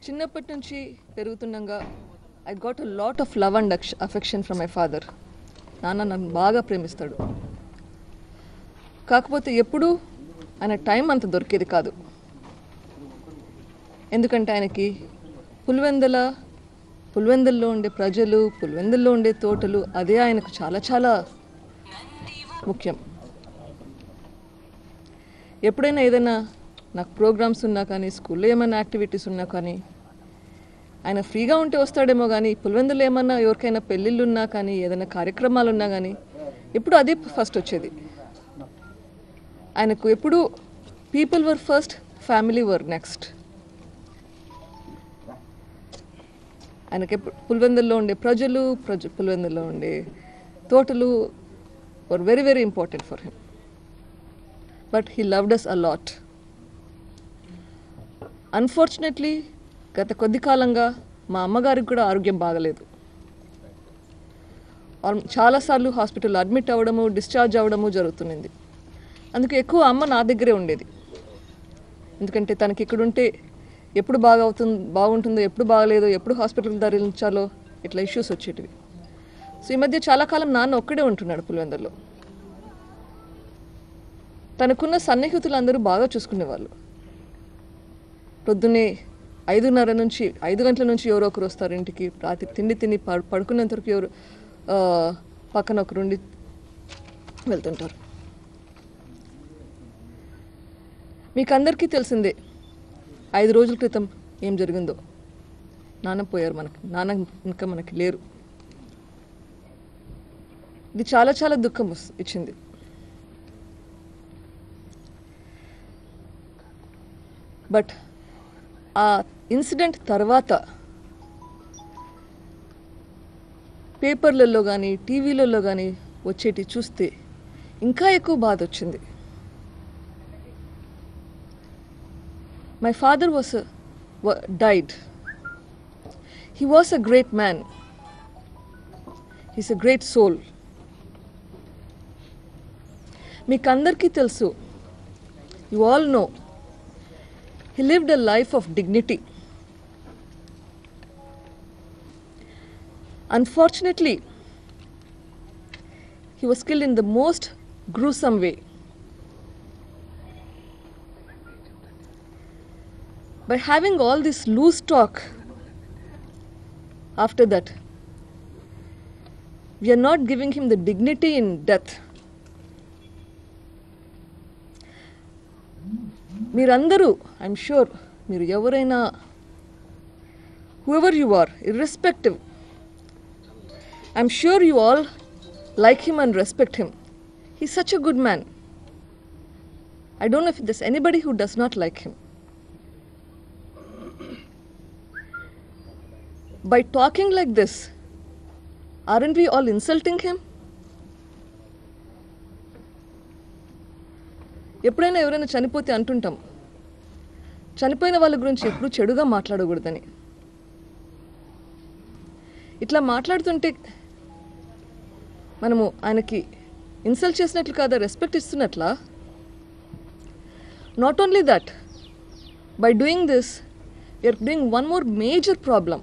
చిన్నప్పటి నుంచి పెరుగుతుండగా I got a lot of love and affection from my father. నాన్న నన్ను బాగా ప్రేమిస్తాడు. కాకపోతే ఎప్పుడూ ఆయన టైం అంత దొరికేది కాదు. ఎందుకంటే ఆయనకి పులివెందుల్లో ఉండే ప్రజలు, పులివెందుల్లో ఉండే తోటలు అదే ఆయనకు చాలా చాలా ముఖ్యం. ఎప్పుడైనా ఏదైనా నాకు ప్రోగ్రామ్స్ ఉన్నా కానీ, స్కూల్లో ఏమైనా యాక్టివిటీస్ ఉన్నా కానీ, ఆయన ఫ్రీగా ఉంటే వస్తాడేమో కానీ, పులివెందులో ఏమన్నా ఎవరికైనా పెళ్ళిళ్ళు ఉన్నా కానీ, ఏదైనా కార్యక్రమాలు ఉన్నా కానీ ఎప్పుడు అదే ఫస్ట్ వచ్చేది. ఆయనకు ఎప్పుడు people were first, family were next. ఆయనకి ఎప్పుడు పులివెందుల్లో ఉండే పులివెందుల్లో ఉండే తోటలు were very very important for him. But he loved us a lot. Unfortunately గత కొద్ది కాలంగా మా అమ్మగారికి కూడా ఆరోగ్యం బాగలేదు. చాలాసార్లు హాస్పిటల్లో అడ్మిట్ అవ్వడము, డిశ్చార్జ్ అవ్వడము జరుగుతుంది. అందుకే ఎక్కువ అమ్మ నా దగ్గరే ఉండేది. ఎందుకంటే తనకి ఇక్కడ ఉంటే ఎప్పుడు బాగుంటుందో, ఎప్పుడు బాగలేదో, ఎప్పుడు హాస్పిటల్కి తరలించాలో ఇట్లా ఇష్యూస్ వచ్చేటివి. సో ఈ మధ్య చాలా కాలం నాన్న ఒక్కడే ఉంటున్నాడు పులివెందుల్లో. తనకున్న సన్నిహితులు అందరూ బాగా చూసుకునేవాళ్ళు. పొద్దున్నే 5 గంటల నుంచి ఎవరో ఒకరు వస్తారు ఇంటికి. రాత్రి తిని పడుకునేంత వరకు ఎవరు పక్కన ఒకరు ఉండి వెళ్తుంటారు. మీకు అందరికీ తెలిసిందే 5 రోజుల క్రితం ఏం జరిగిందో. నాన్న పోయారు. నాన్న ఇంకా మనకి లేరు. ఇది చాలా చాలా దుఃఖం ఇచ్చింది. బట్ ఆ ఇన్సిడెంట్ తర్వాత పేపర్లలో కానీ, టీవీలలో కానీ వచ్చేటి చూస్తే ఇంకా ఎక్కువ బాధ వచ్చింది. My father died. He was a great man. He's a great soul. మీకందరికీ తెలుసు, you all know, he lived a life of dignity. Unfortunately, he was killed in the most gruesome way. By having all this loose talk after that, we are not giving him the dignity in death. Meerandaru, I'm sure, meer evaraina, whoever you are, irrespective, I'm sure you all like him and respect him. He's such a good man. I don't know if there's anybody who does not like him. By talking like this, aren't we all insulting him? ఎప్పుడైనా ఎవరైనా చనిపోతే అంటుంటాం, చనిపోయిన వాళ్ళ గురించి ఎప్పుడు చెడుగా మాట్లాడకూడదని. ఇట్లా మాట్లాడుతుంటే మనము ఆయనకి ఇన్సల్ట్ చేసినట్లు కాదా, రెస్పెక్ట్ ఇస్తున్నట్లా? Not only that, by doing this you're doing one more major problem.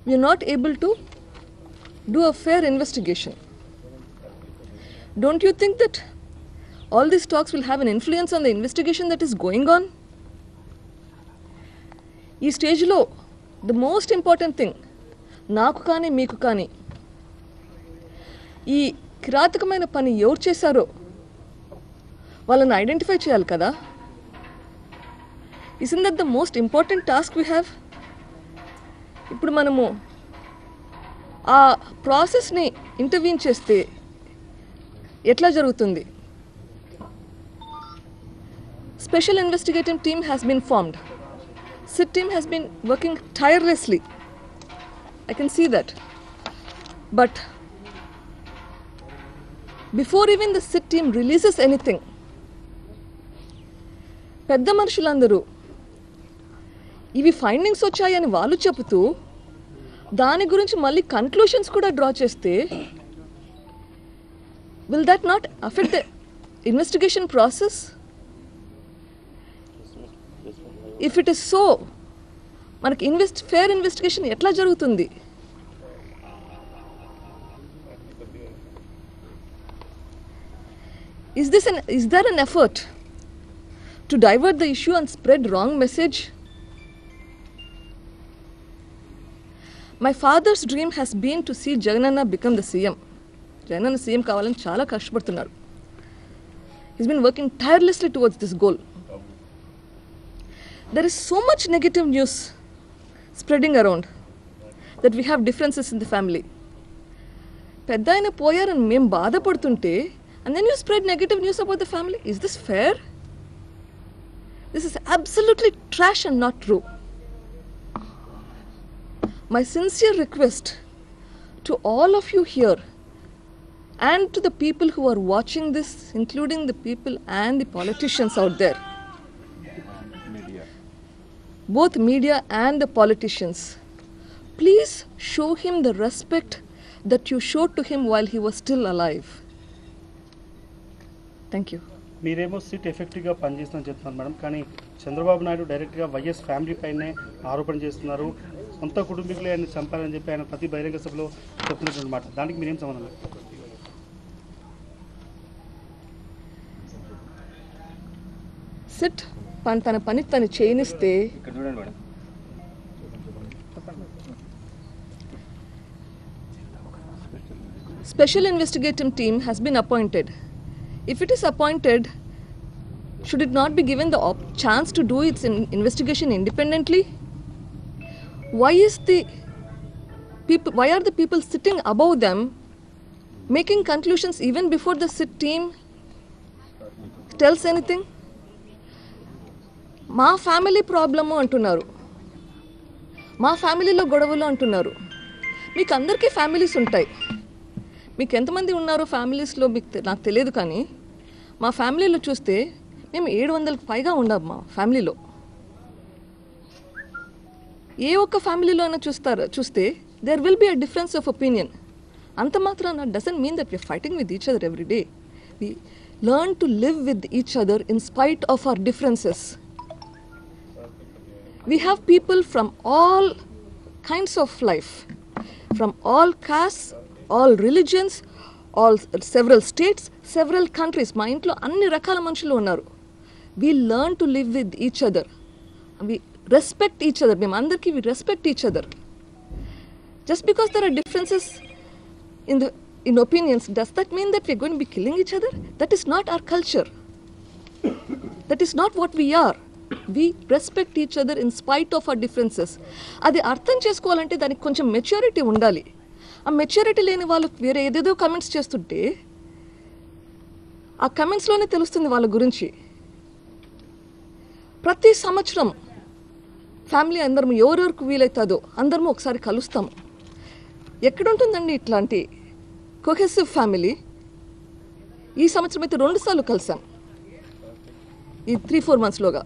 We are not able to do a fair investigation. Don't you think that all these talks will have an influence on the investigation that is going on? Ee stage lo the most important thing naaku kaani meeku kaani ee కిరాతకమైన పని ఎవరు చేశారో వాళ్ళని identify చేయాలి కదా. Isn't that the most important task we have? ఇప్పుడు మనము ఆ ప్రాసెస్ని ఇంటర్వ్యూన్ చేస్తే ఎట్లా జరుగుతుంది? Special investigative team has been formed. SIT team has been working tirelessly. I can see that. But before even the SIT team releases anything, పెద్ద మనుషులందరూ ఇవి ఫైండింగ్స్ వచ్చాయని వాళ్ళు చెబుతూ దాని గురించి మళ్ళీ కన్క్లూషన్స్ కూడా డ్రా చేస్తే will that not affect the investigation process? If it is so, మనకి ఫేర్ ఇన్వెస్టిగేషన్ ఎట్లా జరుగుతుంది? Is there an effort to divert the issue and spread wrong message? My father's dream has been to see Jagananna become the CM. Jagananna CM kavalani chaala kashtapadtunnaru. He's been working tirelessly towards this goal. There is so much negative news spreading around that we have differences in the family. Peddayina poyarani mem baadhapadtunte, and then you spread negative news about the family. Is this fair? This is absolutely trash and not true. My sincere request to all of you here and to the people who are watching this, including the people and the politicians out there, both media and the politicians, please show him the respect that you showed to him while he was still alive. Thank you. మీరేమో SIT ఎఫెక్టివ్గా పనిచేస్తుందని చెప్తున్నారు madam, కానీ చంద్రబాబు నాయుడు డైరెక్ట్గా YS family పైనే ఆరోపణ చేస్తున్నారు. సొంత కుటుంబీకులే ఆయన చంపారని చెప్పి ఆయన ప్రతి బహిరంగ సభలో చెప్తున్నటువంటి మాట. దానికి మీరేం సమాధానం? సిట్ తన పని తను చేయనిస్తే special investigative team has been appointed. If it is appointed, should it not be given the chance to do its investigation independently? Why are the people sitting above them making conclusions even before the SIT team tells anything? మా family problem అంటున్నారు, మా ఫ్యామిలీలో గొడవలు అంటున్నారు. మీకు అందరికీ families ఉంటాయి. మీకు ఎంతమంది ఉన్నారో ఫ్యామిలీస్లో మీకు నాకు తెలియదు, కానీ మా ఫ్యామిలీలో చూస్తే మేము 700కి పైగా ఉన్నాం మా ఫ్యామిలీలో. ఏ ఒక్క ఫ్యామిలీలో అయినా చూస్తే there will be a difference of opinion. అంత మాత్రాన doesn't mean that we're fighting with each other every day. We learn to live with each other in spite of our differences. We have people from all kinds of life, from all castes, all religions, several states, several countries. మా ఇంట్లో అన్ని రకాల మనుషులు ఉన్నారు. We learn to live with each other. We respect each other. మేము అందరికీ we respect each other. Just because there are differences in opinions, does that mean that we are going to be killing each other? That is not our culture. That is not what we are. We respect each other in spite of our differences. అది అర్థం చేసుకోవాలంటే దానికి కొంచెం maturity ఉండాలి. ఆ maturity లేని వాళ్ళు వేరే ఏదేదో కమెంట్స్ చేస్తుంటే ఆ కమెంట్స్లోనే తెలుస్తుంది వాళ్ళ గురించి. ప్రతి సంవత్సరం ఫ్యామిలీ అందరము ఎవరెవరికి వీలవుతుందో అందరము ఒకసారి కలుస్తాము. ఎక్కడుంటుందండి ఇట్లాంటి కొహెసివ్ ఫ్యామిలీ? ఈ సంవత్సరం అయితే 2 సార్లు కలిసాం ఈ 3-4 monthsలోగా.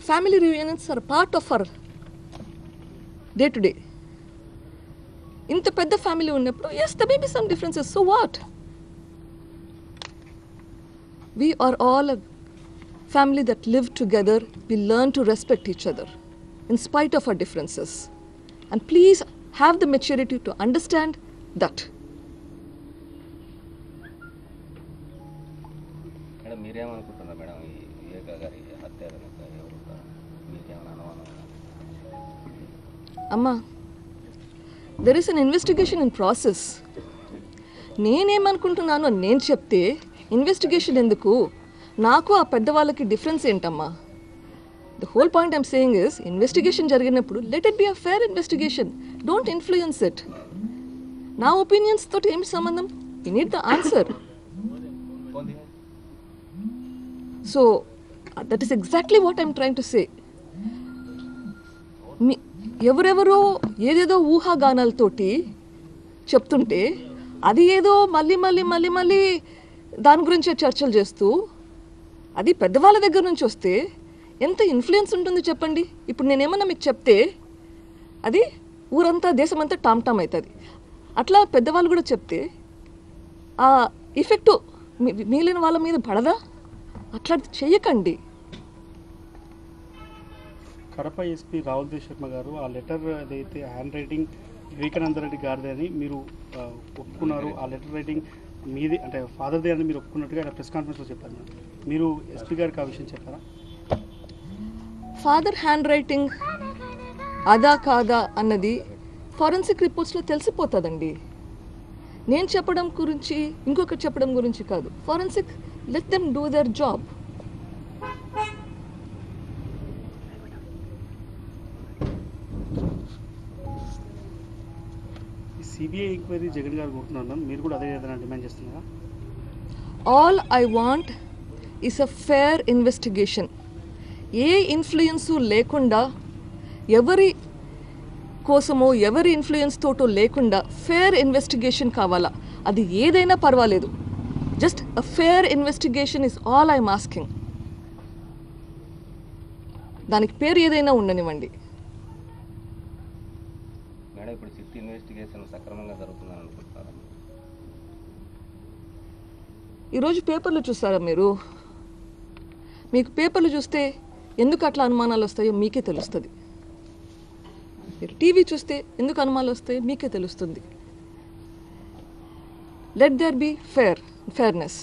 Family reunions are part of our day to day. ఇంత పెద్ద ఫ్యామిలీ ఉన్నప్పుడు yes, there may be some differences. So what? We are all a family that live together. We learn to respect each other in spite of our differences. And please have the maturity to understand that. Madam మీరేమనుకుంటున్నారు madam ఈ వివేక గారి హత్య అమ్మా, there is an investigation in process. నేనేమనుకుంటున్నాను అని నేను చెప్తే investigation ఎందుకు? నాకు ఆ పెద్దవాళ్ళకి డిఫరెన్స్ ఏంటమ్మా? The whole point I'm saying is investigation జరిగినప్పుడు let it be a fair investigation. Don't influence it. నా ఒపీనియన్స్ తోటి ఏమి సంబంధం? You need the answer. So that is exactly what I'm trying to say. ఎవరెవరో ఏదేదో ఊహాగానాలతోటి చెప్తుంటే అది ఏదో మళ్ళీ మళ్ళీ మళ్ళీ మళ్ళీ దాని గురించే చర్చలు చేస్తూ అది పెద్దవాళ్ళ దగ్గర నుంచి వస్తే ఎంత ఇన్ఫ్లుయెన్స్ ఉంటుంది చెప్పండి. ఇప్పుడు నేనేమన్నా మీకు చెప్తే అది ఊరంతా దేశమంతా టామ్ అవుతుంది. అట్లా పెద్దవాళ్ళు కూడా చెప్తే ఆ ఎఫెక్టు మిగిలిన వాళ్ళ మీద పడదా? అట్లా చెయ్యకండి. కడప ఎస్పీ రాహుల్ దేవ్ శర్మ గారు ఆ లెటర్ ఏదైతే హ్యాండ్ రైటింగ్ వివేకానంద రెడ్డి గారిదే అని మీరు ఒప్పుకున్నారు, ఆ లెటర్ రైటింగ్ మీది అంటే ఫాదర్దే అని మీరు ఒప్పుకున్నట్టుగా ఆయన ప్రెస్ కాన్ఫరెన్స్లో చెప్పారు. మీరు ఎస్పీ గారికి ఆ విషయం చెప్పారా? ఫాదర్ హ్యాండ్ రైటింగ్ అదా కాదా అన్నది ఫారెన్సిక్ రిపోర్ట్స్లో తెలిసిపోతుందండి. నేను చెప్పడం గురించి ఇంకొకటి చెప్పడం గురించి కాదు. Forensic let them do their job. CBI enquiry Jagan గారు కోరుతున్నారు, మీరు కూడా అదే ఏదైనా డిమాండ్ చేస్తున్నారా? All I want is a fair investigation. A influence లేకుండా, ఎవరి కోసమో ఎవరి ఇన్ఫ్లుయెన్స్ తోటో లేకుండా ఫేర్ ఇన్వెస్టిగేషన్ కావాలా. అది ఏదైనా పర్వాలేదు. Just a fair investigation is all I'm asking. దానికి పేరు ఏదైనా ఉండనివ్వండి. మేడం ఇప్పుడు సిట్ ఇన్వెస్టిగేషన్ సక్రమంగా జరుగుతుందని అనుకుంటున్నారా? ఈరోజు పేపర్లు చూస్తారా మీరు? మీకు పేపర్లు చూస్తే ఎందుకు అట్లా అనుమానాలు వస్తాయో మీకే తెలుస్తుంది. మీరు టీవీ చూస్తే ఎందుకు అనుమానాలు వస్తాయో మీకే తెలుస్తుంది. Let there be fairness.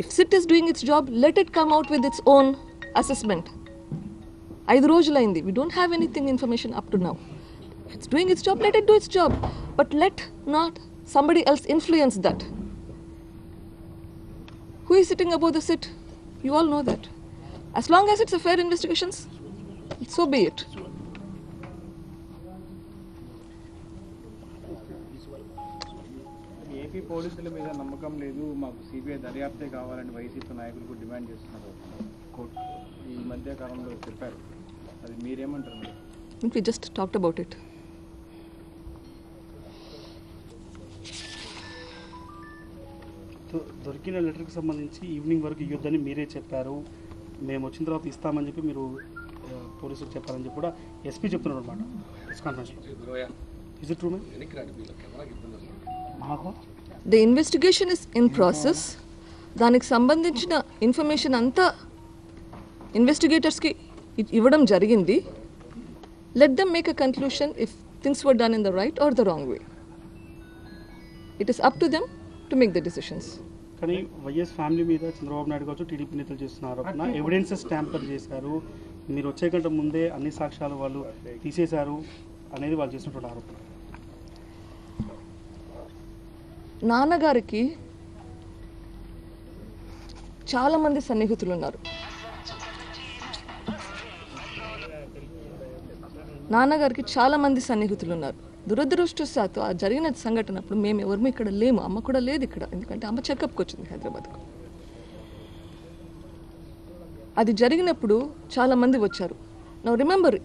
If SIT is doing its job, let it come out with its own assessment. 5 రోజులైంది. We don't have anything information up to now. If it's doing its job, let it do its job. But let not somebody else influence that. Who is sitting above the SIT? You all know that. As long as it's a fair investigation, so be it. AP పోలీసుల మీద నమ్మకం లేదు, మాకు CBI దర్యాప్తే కావాలని YCP నాయకులకు demand చేస్తున్నారు court ఈ మధ్య కాలంలో చెప్పారు. అది మీరేమంటారు? I think we just talked about it. దొరికిన లెటర్కి సంబంధించి ఈవినింగ్ వరకు ఇవ్వద్దని మీరే చెప్పారు, మేము వచ్చిన తర్వాత ఇస్తామని చెప్పి మీరు పోలీసులకు చెప్పారని చెప్పి కూడా ఎస్పీ చెప్తున్నారు అనమాట ప్రెస్ కాన్ఫరెన్స్లో. Is it true ma'am? The investigation is in process. దానికి సంబంధించిన ఇన్ఫర్మేషన్ అంతా ఇన్వెస్టిగేటర్స్కి ఇవ్వడం జరిగింది. Let them make a conclusion if things were done in the right or the wrong way. It is up to them to make the decisions. కానీ YS family మీద చంద్రబాబు నాయుడు కావచ్చు TDP నేతలు చేస్తున్న ఆరోపణ ఎవిడెన్సెస్ ట్యాంపర్ చేశారు, మీరు వచ్చే కంటే ముందే అన్ని సాక్ష్యాలు వాళ్ళు తీసేశారు అనేది వాళ్ళు చేసినటువంటి ఆరోపణ. నాన్నగారికి చాలామంది సన్నిహితులు ఉన్నారు. దురదృష్టవశాత్తు ఆ జరిగిన సంఘటనప్పుడు మేము ఎవరు ఇక్కడ లేము. అమ్మ కూడా లేదు ఇక్కడ, ఎందుకంటే అమ్మ చెకప్కి వచ్చింది హైదరాబాద్కు. అది జరిగినప్పుడు చాలామంది వచ్చారు. నా రిమెంబర్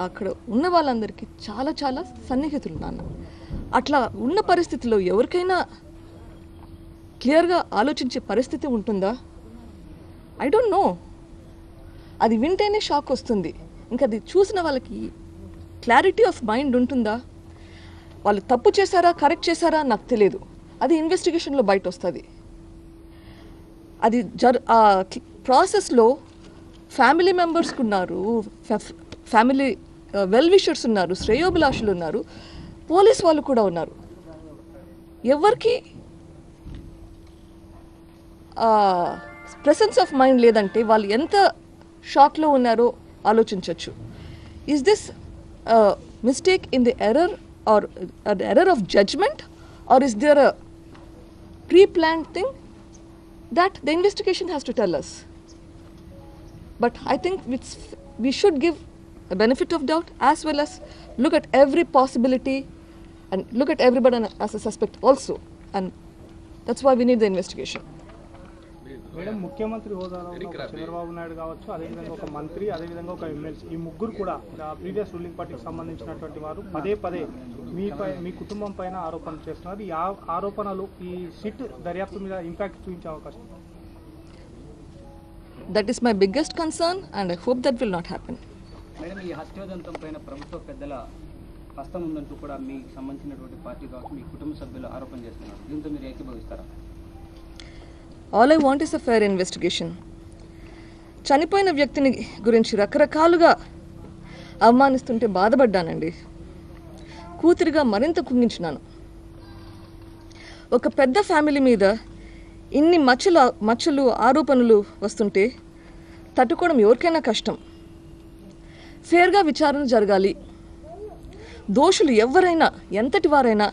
అక్కడ ఉన్న వాళ్ళందరికీ చాలా చాలా సన్నిహితులు నాన్న. అట్లా ఉన్న పరిస్థితిలో ఎవరికైనా క్లియర్గా ఆలోచించే పరిస్థితి ఉంటుందా? I don't know. అది వింటేనే షాక్ వస్తుంది. ఇంకా అది చూసిన వాళ్ళకి క్లారిటీ ఆఫ్ మైండ్ ఉంటుందా? వాళ్ళు తప్పు చేశారా కరెక్ట్ చేశారా నాకు తెలియదు. అది ఇన్వెస్టిగేషన్లో బయట వస్తుంది. అది ఆ ప్రాసెస్లో ఫ్యామిలీ మెంబర్స్కి ఉన్నారు, ఫ్యామిలీ వెల్ విషర్స్ ఉన్నారు, శ్రేయోభిలాషులు ఉన్నారు, పోలీస్ వాళ్ళు కూడా ఉన్నారు. ఎవరికి ప్రెసెన్స్ ఆఫ్ మైండ్ లేదంటే వాళ్ళు ఎంత షాక్లో ఉన్నారో ఆలోచించవచ్చు. Is this mistake in the error or error of judgement or is there a pre-planned thing? That the investigation has to tell us. But I think we should give a benefit of doubt as well as look at every possibility and look at everybody as a suspect also, and that's why we need the investigation. Madam, ముఖ్యమంత్రి హోదాలో చంద్రబాబు నాయుడు కావచ్చు, అదేవిధంగా ఒక మంత్రి, అదేవిధంగా ఒక MLC, ఈ ముగ్గురు కూడా ప్రీవియస్ రూలింగ్ పార్టీకి సంబంధించినటువంటి వారు పదే పదే మీ కుటుంబం పైన ఆరోపణలు చేస్తున్నారు. ఈ ఆరోపణలు ఈ సిట్ దర్యాప్తు మీద ఇంపాక్ట్ చూపించే అవకాశం? That is my biggest concern and I hope that will not happen. Madam, ఈ హత్యోదంతం పైన ప్రభుత్వ పెద్దల హస్తం ఉందంటూ కూడా మీకు సంబంధించినటువంటి పార్టీ కావచ్చు మీ కుటుంబ సభ్యులు ఆరోపణ చేస్తున్నారు. దీంతో మీరు ఏకీభవిస్తారా? All I want is a fair investigation. చనిపోయిన వ్యక్తిని గురించి రకరకాలుగా అవమానిస్తుంటే బాధపడ్డానండి. కూతురిగా మరింత కుంగించినాను. ఒక పెద్ద ఫ్యామిలీ మీద ఇన్ని మచ్చలు ఆరోపణలు వస్తుంటే తట్టుకోవడం ఎవరికైనా కష్టం. ఫేర్గా విచారణ జరగాలి. దోషులు ఎవరైనా ఎంతటి వారైనా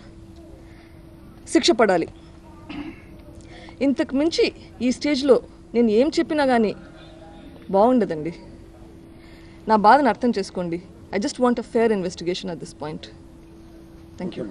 శిక్ష పడాలి. ఇంతకు మించి ఈ స్టేజ్లో నేను ఏం చెప్పినా కానీ బాగుండదండి. నా బాధను అర్థం చేసుకోండి. I just want a fair investigation at this point. Thank you.